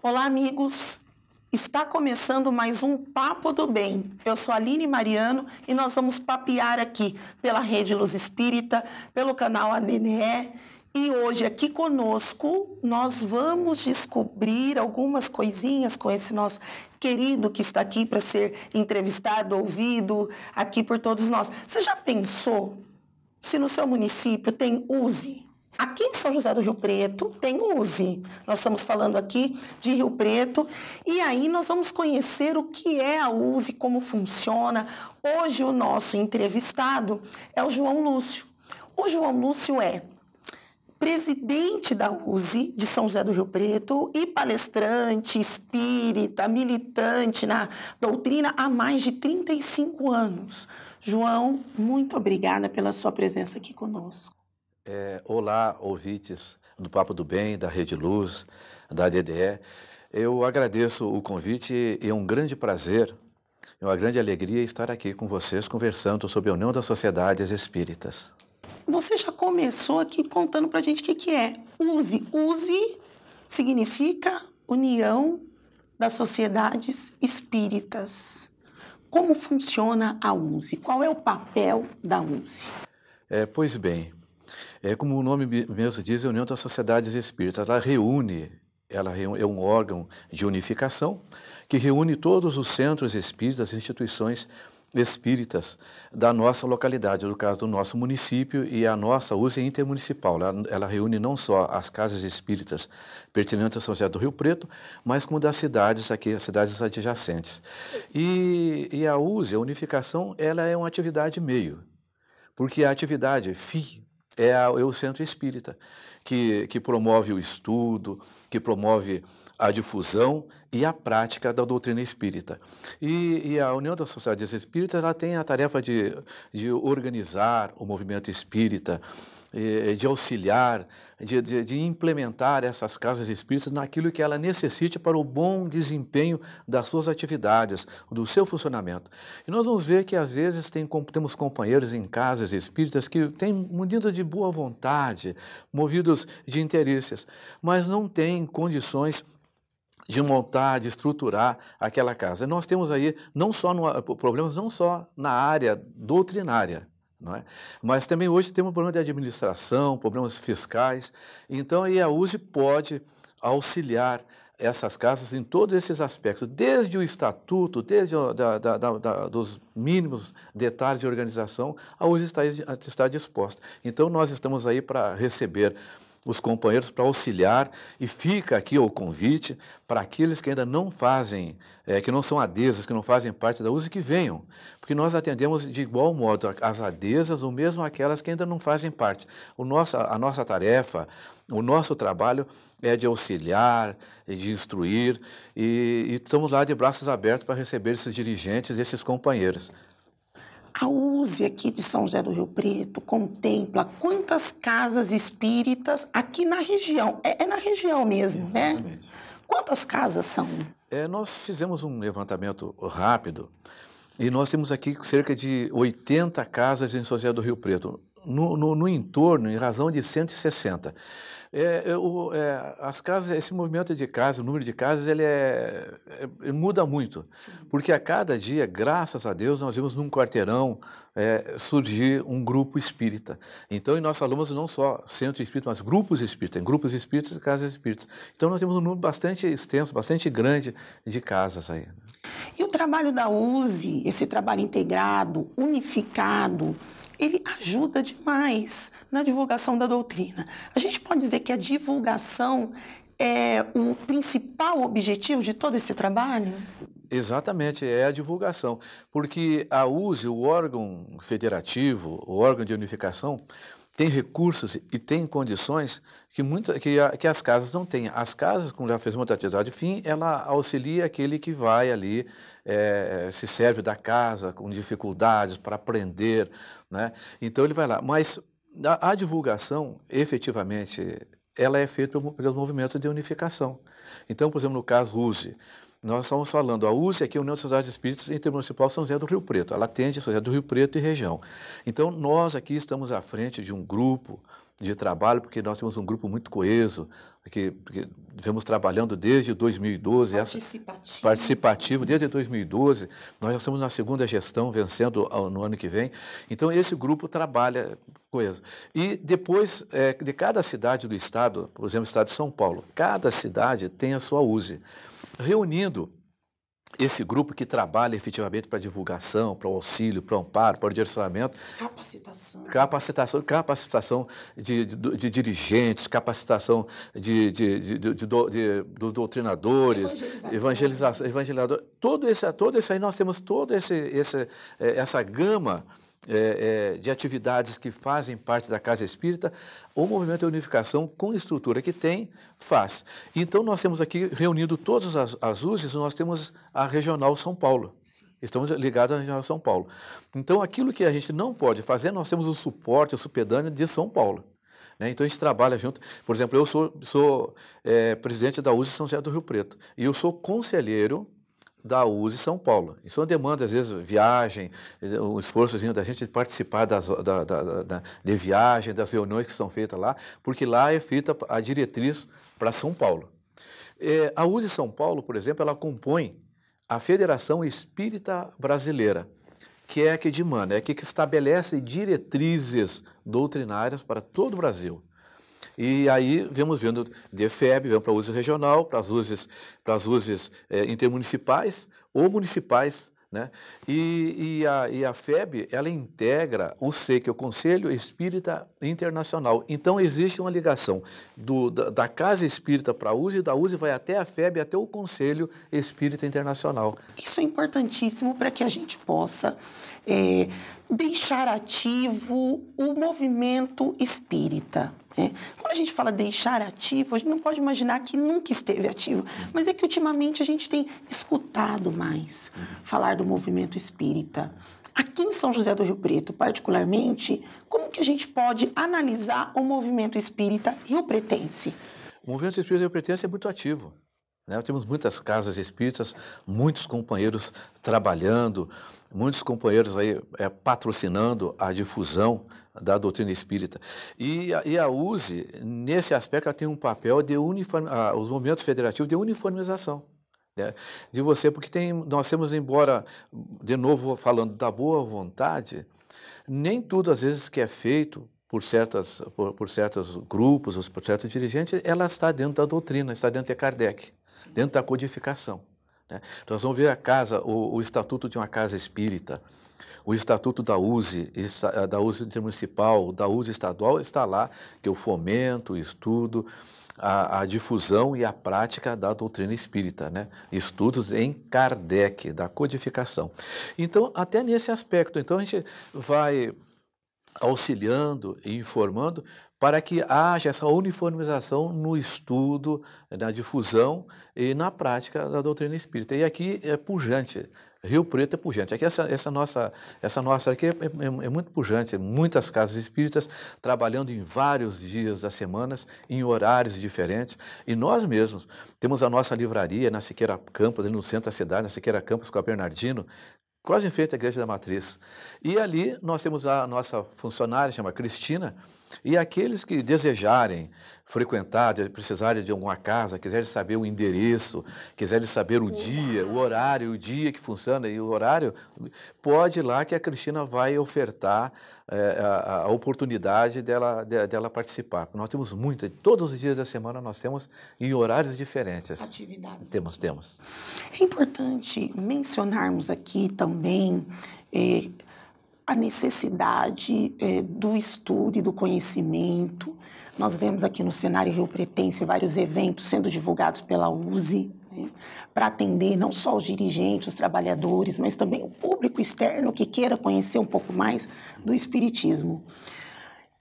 Olá, amigos! Está começando mais um Papo do Bem. Eu sou a Aline Mariano e nós vamos papear aqui pela Rede Luz Espírita, pelo canal ADNE. E hoje aqui conosco nós vamos descobrir algumas coisinhas com esse nosso querido que está aqui para ser entrevistado, ouvido aqui por todos nós. Você já pensou se no seu município tem USE? Aqui em São José do Rio Preto tem USE. Nós estamos falando aqui de Rio Preto e aí nós vamos conhecer o que é a USE, como funciona. Hoje o nosso entrevistado é o João Lúcio. O João Lúcio é presidente da USE de São José do Rio Preto e palestrante espírita, militante na doutrina há mais de 35 anos. João, muito obrigada pela sua presença aqui conosco. Olá, ouvintes do Papo do Bem, da Rede Luz, da DDE. Eu agradeço o convite e é um grande prazer, é uma grande alegria estar aqui com vocês conversando sobre a União das Sociedades Espíritas. Você já começou aqui contando pra gente o que é USE. USE significa União das Sociedades Espíritas. Como funciona a USE? Qual é o papel da USE? Pois bem, como o nome mesmo diz, a União das Sociedades Espíritas, ela é um órgão de unificação que reúne todos os centros espíritas, instituições espíritas da nossa localidade, no caso do nosso município, e a nossa USE intermunicipal. Ela reúne não só as casas espíritas pertinentes a São José do Rio Preto, mas como das cidades aqui, as cidades adjacentes. E a USE, a unificação, ela é uma atividade meio, porque a atividade FI é o centro espírita, que promove o estudo, que promove a difusão e a prática da doutrina espírita. E a União das Sociedades Espíritas ela tem a tarefa de organizar o movimento espírita, de auxiliar, de implementar essas casas espíritas naquilo que ela necessite para o bom desempenho das suas atividades, do seu funcionamento. E nós vamos ver que às vezes temos companheiros em casas espíritas que têm movidos de boa vontade, movidos de interesses, mas não têm condições de montar, de estruturar aquela casa. Nós temos aí problemas não só na área doutrinária, não é? Mas também hoje temos problema de administração, problemas fiscais. Então, aí a USE pode auxiliar essas casas em todos esses aspectos, desde o estatuto, desde dos mínimos detalhes de organização, a USE está disposta. Então, nós estamos aí para receber os companheiros, para auxiliar, e fica aqui o convite para aqueles que ainda não fazem, que não são adesas, que não fazem parte da USE, que venham, porque nós atendemos de igual modo as adesas, ou mesmo aquelas que ainda não fazem parte. A nossa tarefa, o nosso trabalho é de auxiliar, de instruir, e estamos lá de braços abertos para receber esses dirigentes, esses companheiros. A USE aqui de São José do Rio Preto contempla quantas casas espíritas aqui na região? É na região mesmo, exatamente, né? Quantas casas são? Nós fizemos um levantamento rápido e nós temos aqui cerca de 80 casas em São José do Rio Preto. No entorno, em razão de 160. As casas, esse movimento de casas, o número de casas, ele muda muito. Sim. Porque a cada dia, graças a Deus, nós vemos num quarteirão surgir um grupo espírita. Então, e nós falamos não só centro espírita, mas grupos espíritas, grupos espíritas e casas espíritas. Então, nós temos um número bastante extenso, bastante grande de casas aí. E o trabalho da USE, esse trabalho integrado, unificado, ele ajuda demais na divulgação da doutrina. A gente pode dizer que a divulgação é o principal objetivo de todo esse trabalho? Exatamente, é a divulgação, porque a USE, o órgão federativo, o órgão de unificação, tem recursos e tem condições que as casas não têm. As casas, como já fez muita atividade fim, ela auxilia aquele que vai ali, se serve da casa com dificuldades para aprender, né? Então ele vai lá. Mas a divulgação, efetivamente, ela é feita pelos movimentos de unificação. Então, por exemplo, no caso USE, Nós estamos falando, a USE aqui é a União de Sociedades Espíritas Intermunicipal São José do Rio Preto. Ela atende São José do Rio Preto e região. Então, nós aqui estamos à frente de um grupo de trabalho, porque nós temos um grupo muito coeso, que vemos trabalhando desde 2012. Participativo, desde 2012. Nós já estamos na segunda gestão, vencendo no ano que vem. Então, esse grupo trabalha coeso. E depois, de cada cidade do estado, por exemplo, o estado de São Paulo, cada cidade tem a sua USE. Reunindo esse grupo que trabalha efetivamente para divulgação, para o auxílio, para o amparo, para o direcionamento. Capacitação de dirigentes, capacitação dos doutrinadores, evangelizadores. Todo esse aí, nós temos toda essa gama de atividades que fazem parte da Casa Espírita. O Movimento de Unificação, com a estrutura que tem, faz. Então, nós temos aqui, reunindo todas as USEs, nós temos a Regional São Paulo. Estamos ligados à Regional São Paulo. Então, aquilo que a gente não pode fazer, nós temos o suporte, o supedâneo de São Paulo. Então, a gente trabalha junto. Por exemplo, eu sou presidente da USE São José do Rio Preto. E eu sou conselheiro da USE São Paulo. Isso é uma demanda, às vezes, viagem, um esforçozinho da gente de participar de viagem, das reuniões que são feitas lá, porque lá é feita a diretriz para São Paulo. A USE São Paulo, por exemplo, ela compõe a Federação Espírita Brasileira, que é a que demanda, é a que estabelece diretrizes doutrinárias para todo o Brasil. E aí vendo de FEB, vamos para a USE regional, para as USEs intermunicipais ou municipais, né? E a FEB, ela integra o SEC, que é o Conselho Espírita Internacional. Então, existe uma ligação da Casa Espírita para a USE, da USE vai até a FEB, até o Conselho Espírita Internacional. Isso é importantíssimo para que a gente possa deixar ativo o movimento espírita. Quando a gente fala deixar ativo, a gente não pode imaginar que nunca esteve ativo, mas é que ultimamente a gente tem escutado mais falar do movimento espírita. Aqui em São José do Rio Preto, particularmente, como que a gente pode analisar o movimento espírita riopretense? O movimento espírita riopretense é muito ativo. Temos muitas casas espíritas, muitos companheiros trabalhando, muitos companheiros aí patrocinando a difusão da doutrina espírita. E a USE, nesse aspecto, ela tem um papel de os movimentos federativos de uniformização. De você, porque nós temos, embora, de novo falando da boa vontade, nem tudo às vezes que é feito por certos grupos, ou por certos dirigentes, ela está dentro da doutrina, está dentro de Kardec, dentro da codificação. Então, nós vamos ver o estatuto de uma casa espírita, o estatuto da USE intermunicipal, da USE estadual, está lá, que é o fomento, o estudo, a difusão e a prática da doutrina espírita, estudos em Kardec, da codificação. Então, até nesse aspecto, então a gente vai auxiliando e informando para que haja essa uniformização no estudo, na difusão e na prática da doutrina espírita. E aqui é pujante, Rio Preto é pujante. Aqui essa nossa aqui é muito pujante, muitas casas espíritas trabalhando em vários dias das semanas, em horários diferentes. E nós mesmos temos a nossa livraria na Siqueira Campos, ali no centro da cidade, na Siqueira Campos com a Bernardino, quase em frente à Igreja da Matriz. E ali nós temos a nossa funcionária, chama Cristina, e aqueles que desejarem frequentar, precisarem de alguma casa, quiserem saber o endereço, quiserem saber o dia, o horário, o dia que funciona e o horário, pode ir lá que a Cristina vai ofertar a oportunidade dela participar. Nós temos todos os dias da semana nós temos em horários diferentes. Atividades. Temos. É importante mencionarmos aqui também a necessidade do estudo e do conhecimento. Nós vemos aqui no cenário riopretense vários eventos sendo divulgados pela USE, para atender não só os dirigentes, os trabalhadores, mas também o público externo que queira conhecer um pouco mais do espiritismo.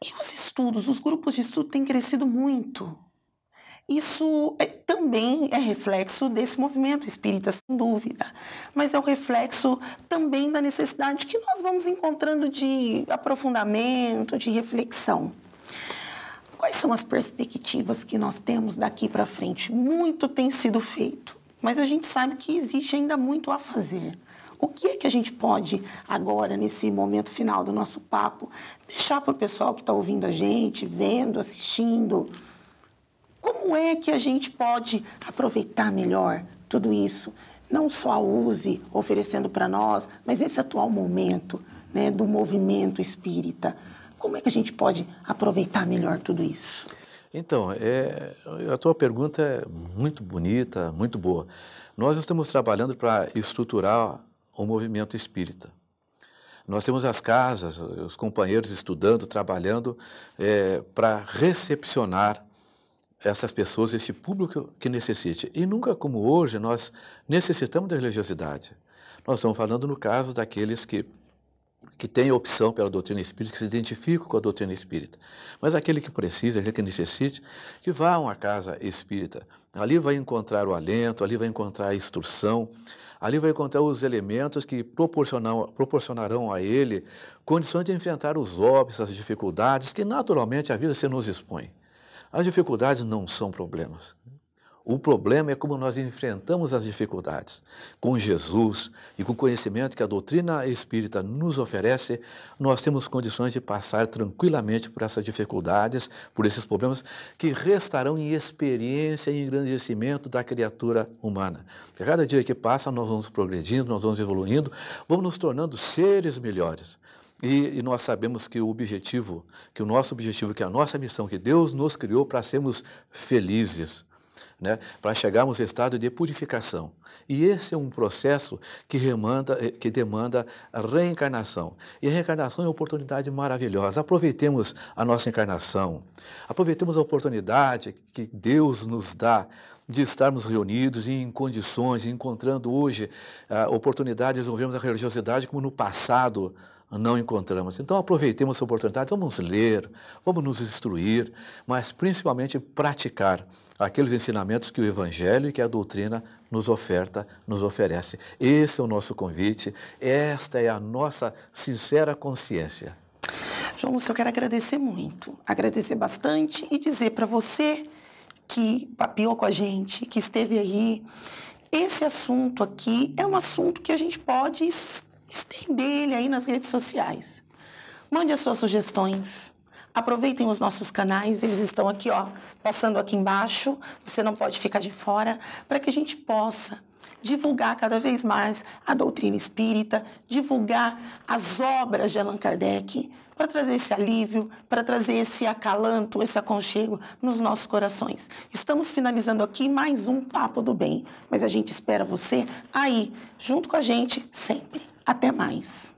E os estudos, os grupos de estudo têm crescido muito. Isso também é reflexo desse movimento espírita, sem dúvida, mas é o reflexo também da necessidade que nós vamos encontrando de aprofundamento, de reflexão. Quais são as perspectivas que nós temos daqui para frente? Muito tem sido feito, mas a gente sabe que existe ainda muito a fazer. O que é que a gente pode, agora, nesse momento final do nosso papo, deixar para o pessoal que está ouvindo a gente, vendo, assistindo? Como é que a gente pode aproveitar melhor tudo isso? Não só a USE oferecendo para nós, mas esse atual momento, né, do movimento espírita. Como é que a gente pode aproveitar melhor tudo isso? Então, a tua pergunta é muito bonita, muito boa. Nós estamos trabalhando para estruturar o movimento espírita. Nós temos as casas, os companheiros estudando, trabalhando para recepcionar essas pessoas, esse público que necessite. E nunca como hoje nós necessitamos da religiosidade. Nós estamos falando no caso daqueles que têm opção pela doutrina espírita, que se identificam com a doutrina espírita. Mas aquele que precisa, aquele que necessite, que vá a uma casa espírita. Ali vai encontrar o alento, ali vai encontrar a instrução, ali vai encontrar os elementos que proporcionarão a ele condições de enfrentar os óbitos, as dificuldades que naturalmente a vida se nos expõe. As dificuldades não são problemas. O problema é como nós enfrentamos as dificuldades. Com Jesus e com o conhecimento que a doutrina espírita nos oferece, nós temos condições de passar tranquilamente por essas dificuldades, por esses problemas, que restarão em experiência e engrandecimento da criatura humana. A cada dia que passa, nós vamos progredindo, nós vamos evoluindo, vamos nos tornando seres melhores. E nós sabemos que o nosso objetivo, que a nossa missão, que Deus nos criou para sermos felizes, né, para chegarmos ao estado de purificação. E esse é um processo que demanda a reencarnação. E a reencarnação é uma oportunidade maravilhosa. Aproveitemos a nossa encarnação, aproveitemos a oportunidade que Deus nos dá de estarmos reunidos e em condições, encontrando hoje a oportunidade de desenvolvermos a religiosidade como no passado não encontramos. Então aproveitemos essa oportunidade, vamos ler, vamos nos instruir, mas principalmente praticar aqueles ensinamentos que o Evangelho e que a doutrina nos oferece. Esse é o nosso convite, esta é a nossa sincera consciência. João Lúcio, eu quero agradecer muito, agradecer bastante e dizer para você que papeou com a gente, que esteve aí, esse assunto aqui é um assunto que a gente pode estender ele aí nas redes sociais. Mande as suas sugestões. Aproveitem os nossos canais, eles estão aqui, ó, passando aqui embaixo. Você não pode ficar de fora, para que a gente possa divulgar cada vez mais a doutrina espírita, divulgar as obras de Allan Kardec, para trazer esse alívio, para trazer esse acalanto, esse aconchego nos nossos corações. Estamos finalizando aqui mais um Papo do Bem, mas a gente espera você aí, junto com a gente, sempre. Até mais.